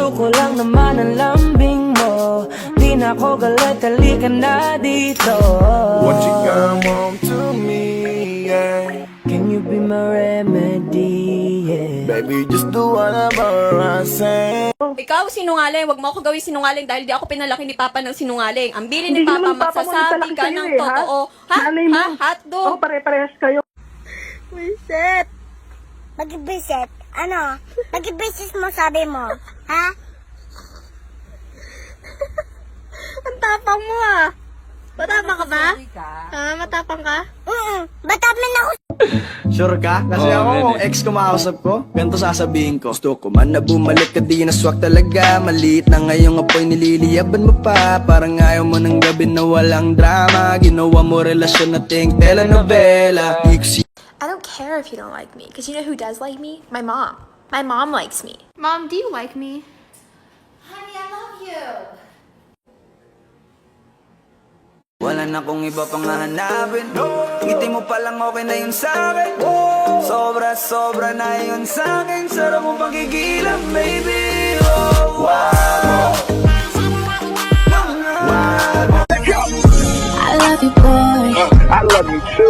Gusto ko lang naman ang lambing mo. Di na ako galit, halika na dito. What you got home to me, yeah. Can you be my remedy, yeah. Baby, just do whatever I say. Ikaw sinungaling, wag mo ako gawin sinungaling dahil di ako pinalaki ni Papa ng sinungaling. Ang bili ni Hindi Papa, naman Papa mo magsasabi nagpalaki ka sa'yo ng eh, ha? totoo. Ha? Nanay mo. Ha? Hotdog? Oo, pare-parehas kayo. Wiset! Mag-visit? Ano? Mag-visit mo, sabi mo. Ha? Ang tapang mo ah. Matapang ka ba? Matapang ka? Batapin ako. Sure ka? Kasi ako, kung ex kumausap ko, ganito sasabihin ko. Gusto ko man na bumalik ka, di na swak talaga. Maliit na ngayong apoy, nililiyaban mo pa. Parang ayaw mo ng gabi na walang drama. Ginawa mo relasyon na ting telenovela. I don't care if you don't like me, because you know who does like me? My mom. My mom likes me. Mom, do you like me? Honey, I love you. Wala na kong iba pang hahanapin. Ngiti mo palang okay na yun sa'kin. Sobra na yun sa'kin. Sarap mo pagigilan, baby. Oh, wow. I love you, boy. I love you too.